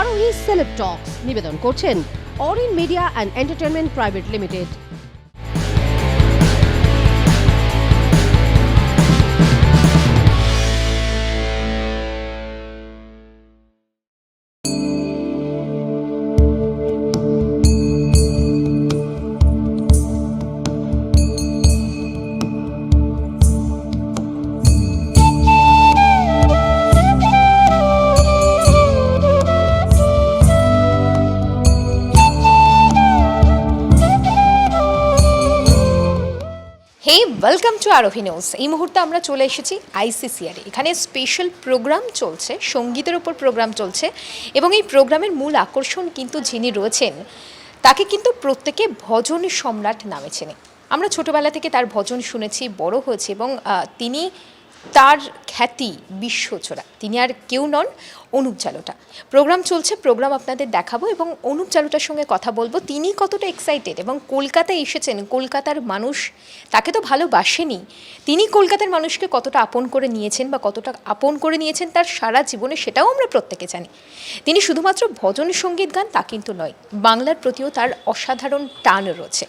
আরোহী celeb talks নিবেদন করছেন Arin media and entertainment private limited. Hey welcome to Arohi news. এই মুহূর্তে আমরা চলে এসেছি আইসিসিআর। এখানে স্পেশাল প্রোগ্রাম চলছে, সঙ্গীতের ওপর প্রোগ্রাম চলছে এবং এই প্রোগ্রামের মূল আকর্ষণ কিন্তু যিনি রয়েছেন তাকে কিন্তু প্রত্যেকে ভজন সম্রাট নামে চেনে। আমরা ছোটবেলা থেকে তার ভজন শুনেছি, বড় হয়েছি এবং তিনি তার খ্যাতি বিশ্বজোড়া। তিনি আর কেউ নন, অনুপ জালোটা। প্রোগ্রাম চলছে, প্রোগ্রাম আপনাদের দেখাবো এবং অনুপ জালোটার সঙ্গে কথা বলবো। তিনি কতটা এক্সাইটেড এবং কলকাতায় এসেছেন, কলকাতার মানুষ তাকে তো ভালোবাসেনি, তিনি কলকাতার মানুষকে কতটা আপন করে নিয়েছেন বা কতটা আপন করে নিয়েছেন তার সারা জীবনে, সেটাও আমরা প্রত্যেকে জানি। তিনি শুধুমাত্র ভজন সঙ্গীত গান তা কিন্তু নয়, বাংলার প্রতিও তার অসাধারণ টান রয়েছে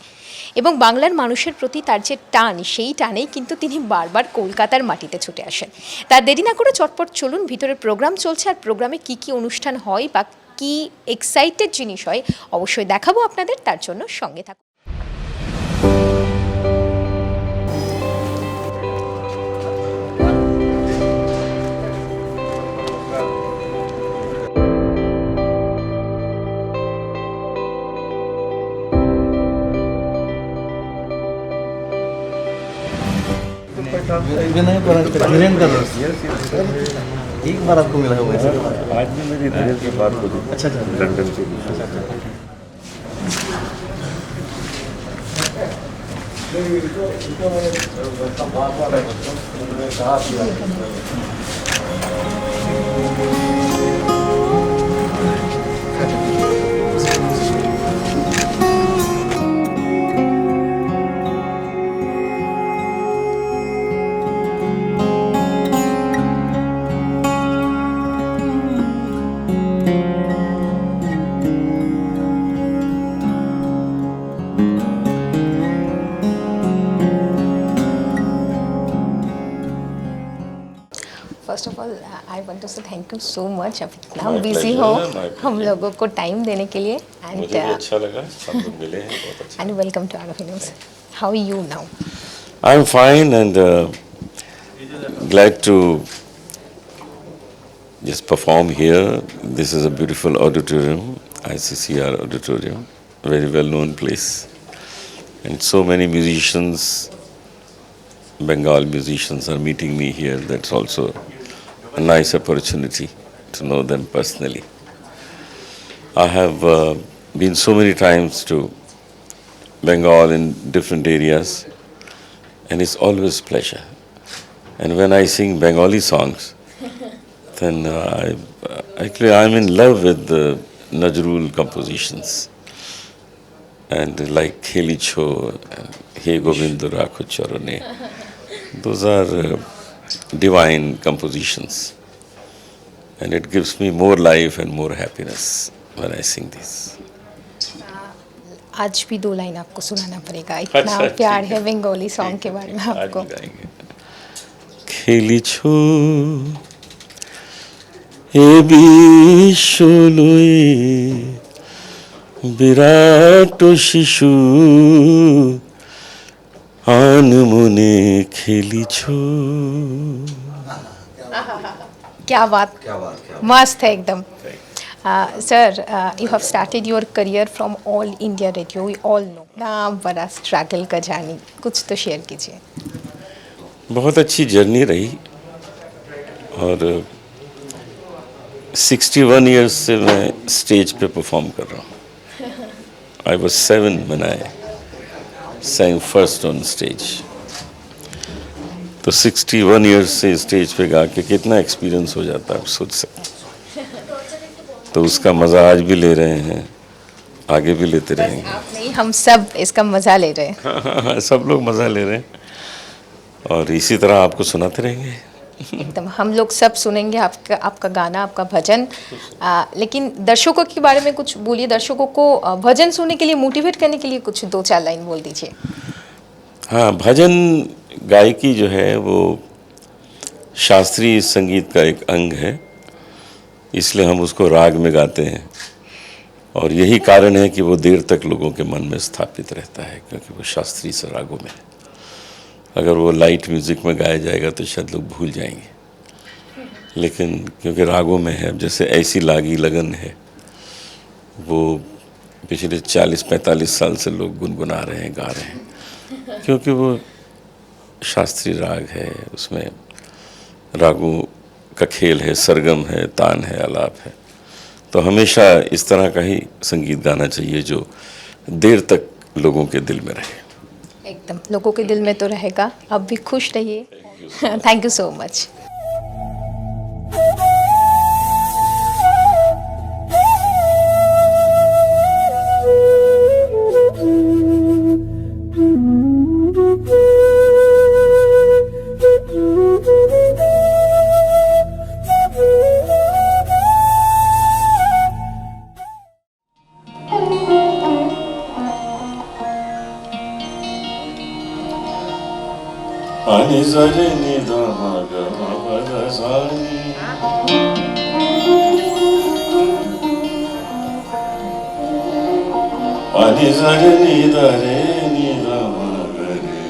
এবং বাংলার মানুষের প্রতি তার যে টান, সেই টানেই কিন্তু তিনি বারবার কলকাতার মাটিতে ছুটে আসেন। তার দেরি না করে চটপট চলুন, ভিতরে প্রোগ্রাম চলছে আর প্রোগ্রামে কী কী অনুষ্ঠান হয় বা কী এক্সাইটেড জিনিস হয় অবশ্যই দেখাবো আপনাদের, তার জন্য সঙ্গে থাকুন। एक बार आपको मिला हुआ है। आज भी मेरी धीरे से बात हो रही। अच्छा लंदन से first of all I want to say thank you so much. अब इतना My बिजी pleasure, हो my pleasure. हम लोगों को टाइम देने के लिए मुझे भी अच्छा लगा, सब लोग मिले हैं, बहुत अच्छा। एंड वेलकम टू आरओही news. How are you now? I'm fine and glad to just perform here. This is a beautiful auditorium, ICCR auditorium, very well known place, and so many musicians, Bengal musicians are meeting me here. That's also a nice opportunity to know them personally. I have been so many times to Bengal in different areas, and it's always pleasure. And when I sing Bengali songs, then actually I'm in love with the Nazrul compositions, and like Kheli Cho, He Govinda Rakho Charane. Those are divine compositions, and it gives me more life and more happiness when I sing this. आज भी दो line आपको सुनाना पड़ेगा, इतना अच्छा, प्यार ठीक है है। बंगाली सॉन्ग के बारे में आज आपको। भी गाएंगे। খেলিছো এ বিশ্বলয়ে বিরাট শিশু আনমনে খেলিছো। क्या बात, मस्त है एकदम। Sir, you have started your career from All India Radio, we all know ना, बड़ा स्ट्रगल का जर्नी, कुछ तो शेयर कीजिए। बहुत अच्छी जर्नी रही और 61 इयर्स से मैं स्टेज पे परफॉर्म कर रहा हूँ। I was 7 when I sang first on stage. तो 61 इयर्स से स्टेज पे गा के कितना एक्सपीरियंस हो जाता है आप सोच सकते। तो उसका मज़ा आज भी ले रहे हैं, आगे भी लेते रहेंगे। आप नहीं, हम सब इसका मज़ा ले रहे हैं। हाँ, सब लोग मज़ा ले रहे हैं और इसी तरह आपको सुनाते रहेंगे। एकदम हम लोग सब सुनेंगे आपका गाना, आपका भजन। लेकिन दर्शकों के बारे में कुछ बोलिए, दर्शकों को भजन सुनने के लिए मोटिवेट करने के लिए कुछ 2-4 लाइन बोल दीजिए। हाँ, भजन गायकी जो है वो शास्त्रीय संगीत का एक अंग है, इसलिए हम उसको राग में गाते हैं और यही कारण है कि वो देर तक लोगों के मन में स्थापित रहता है, क्योंकि वो शास्त्रीय से रागों में है। अगर वो लाइट म्यूज़िक में गाया जाएगा तो शायद लोग भूल जाएंगे, लेकिन क्योंकि रागों में है, जैसे ऐसी लागी लगन है, वो पिछले 40-45 साल से लोग गुनगुना रहे हैं, गा रहे हैं, क्योंकि वो शास्त्रीय राग है, उसमें रागों का खेल है, सरगम है, तान है, आलाप है। तो हमेशा इस तरह का ही संगीत गाना चाहिए जो देर तक लोगों के दिल में रहे। एकदम लोगों के दिल में तो रहेगा। अब भी खुश रहिए। Thank you so much. Ani zare ni da ma ga ma pa da sa ni. Ani zare ni da re ni da ma ga re.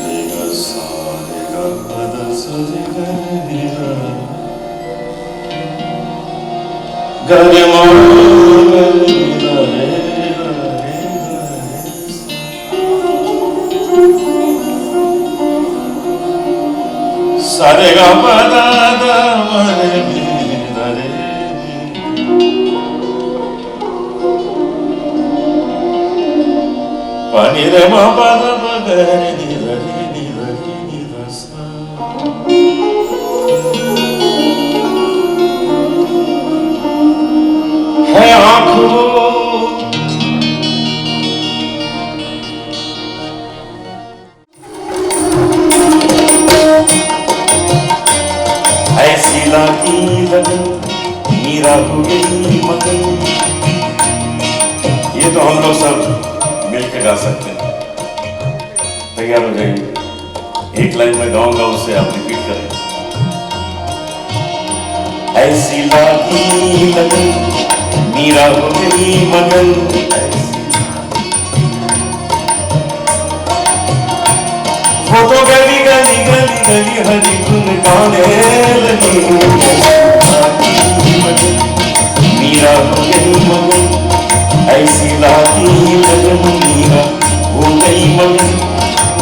Re ga sa re ga pa da sa re ga ni da. Ga re ma ga ni da re. सारे गा पा दा दा मा रे मी दा रे पा नी रे मा पा दा पा गा रे नी दा रे नी दा रे नी दा सा है आँखों लागी लगन मीरा हो गई मगन। ये तो हम लोग सब मिलकर गा सकते हैं। तैयार हो जाइए, एक लाइन में गाऊंगा, उससे आप रिपीट करें। ऐसी लागी लगन मीरा हो गई मगन, वो तो गली गली गली गली हरी गुन गाने लगी। मीरा हो गई मगन, ऐसी लागी लगन मीरा हो गई मगन,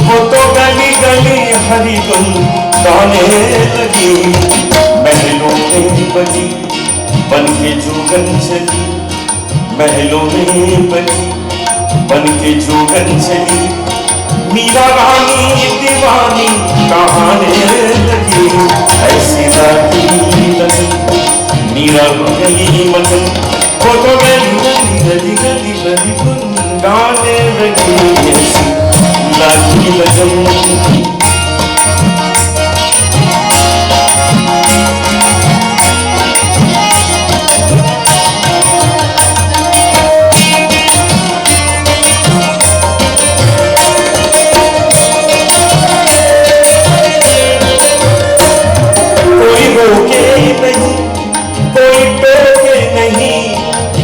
वो तो गली गली हरी गुन गाने लगी। महलों में बनी बन के जोगन चली, महलों में बनी बन के जोगन चली। मीरा रानी दीवानी कहाने लगी। ऐसी लागी लगन मीरा हो गई मगन, वो तो गली गली गली गली गली गुन गाने लगी। ऐसी लागी लगन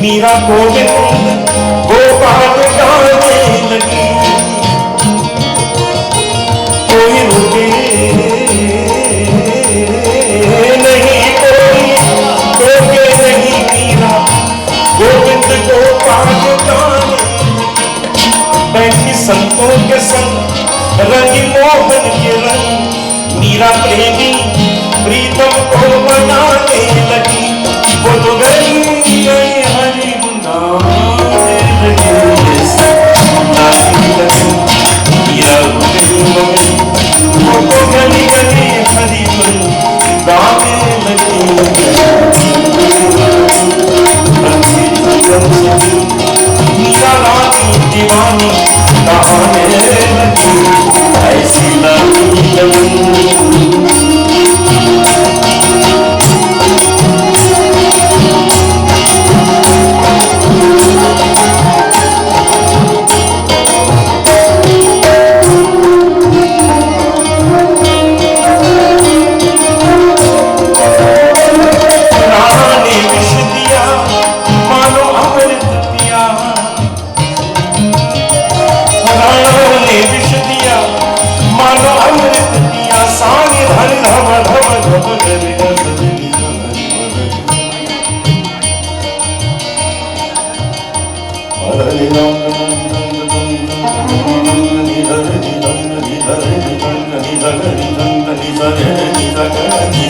मीरा गोविंद गोपाल गाने लगी। कोई रुके नहीं, कोई रोके नहीं, मीरा गोविंद गोपाल गाने लगी। बैठी संतों के संग रंगी मोहन के रंग, मीरा प्रेमी प्रीतम को मनाने लगी। वो तो गई हरी गुना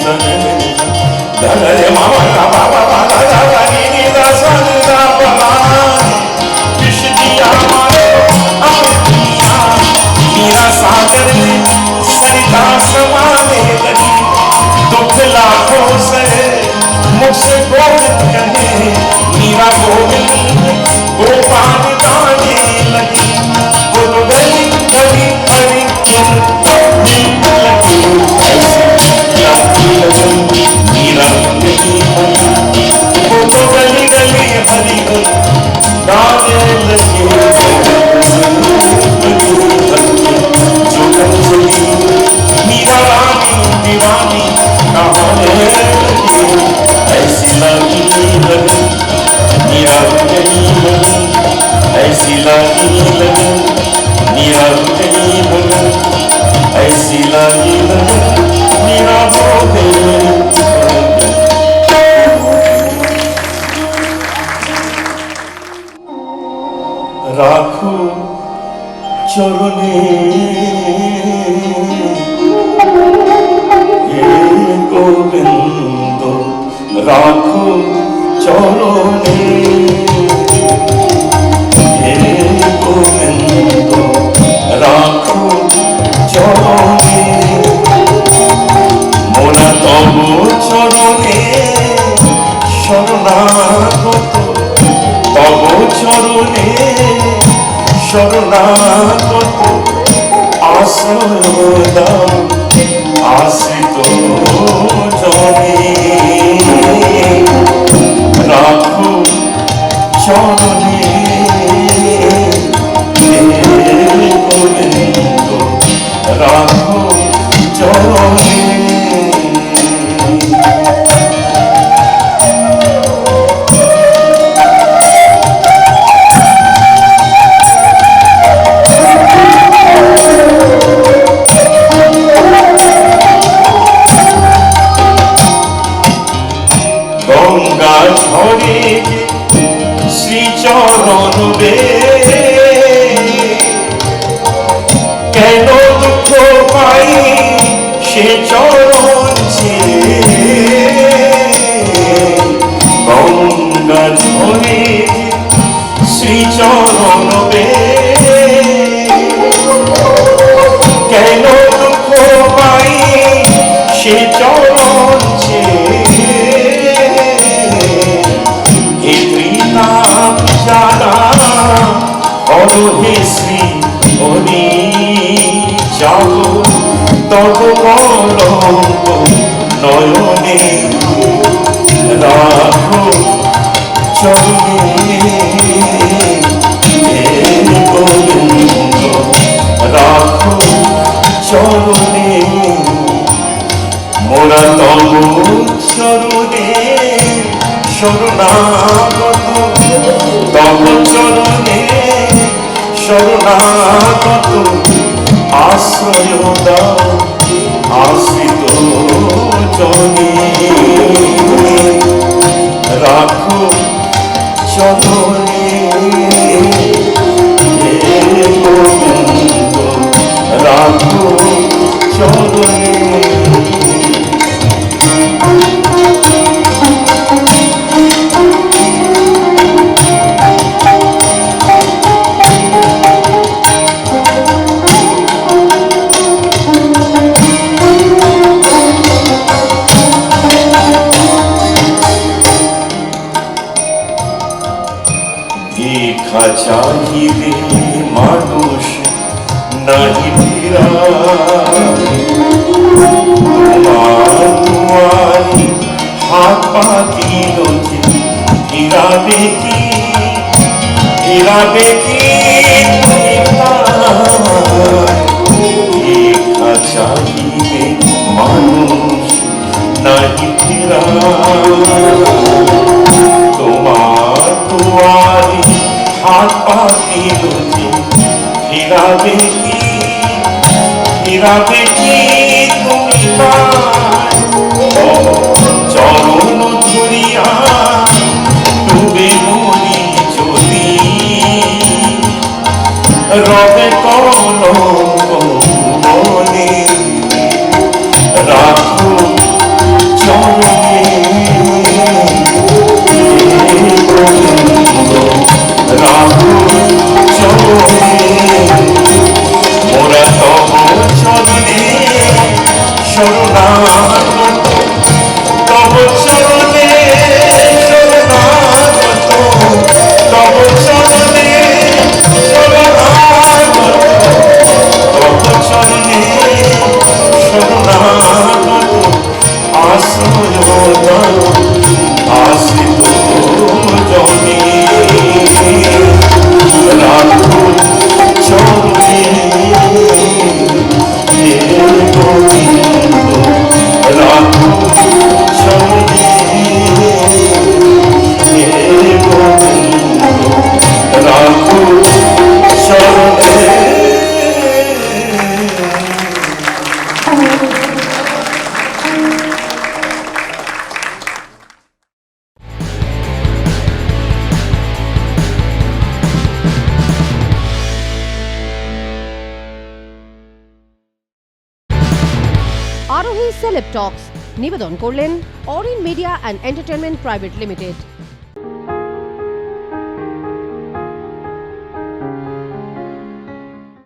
रे मामा गा बाबा बागा गा गा नी नी दा सा नी दा बाबा विष दिया मारो अमृतिया मीरा सागर में सरिता समाने लगी दुख लाखों से मुझसे गोविंद कहे मीरा गोविंद गोपाल गाने लगी बोलो गली गली हरी लगी ऐसी मीरा गली बोलो गली गली हरी गाने लगी मीरा रानी दीवानी कहाने लगी ऐसी लगी मीरा गली ऐसी लगी मीरा गली ऐसी लगी मीरा राखो चरणे हे गोविंद राखो चरणे हे गोविंद राखो चरणे मोरा तब चरणे शरणागत तब चरणे शरणागत आश्रय दाও आश्रित जने राखो चरणे हे गोविंद राखो चरणे গঙ্গা ধরে শ্রীচরণ বে কেন দুঃখ পাই সে চরণ গঙ্গা ধরে শ্রীচরণ বে কেন দুঃখ পাই সে চরণ হে শ্রী হরি যাও তব কলঙ্ক নয়নে রাখো চরণে হে গোবিন্দ রাখো চরণে মোরা তব চরণে শরণাগত তব চরণে শরণাগত আশ্রয় দাও আশ্রিত জনে রাখো চরণে হে গোবিন্দ রাখো চরণে দেখা চাহিলে মানুষ নাহি ফিরা তোমার দুয়ারি হাত পাতিল যে ফিরাবে কি তুমি দেখা চাহিলে মানুষ নাহি ফিরা তোমার দুয়ারি হাত পাতিল যে ফিরাবে কি তুমি চরণ ধরিয়া ডুবে মরি যদি রবে কলঙ্ক মনে রাখো সেলেব টক্স নিবেদন করলেন Arin media and entertainment private limited.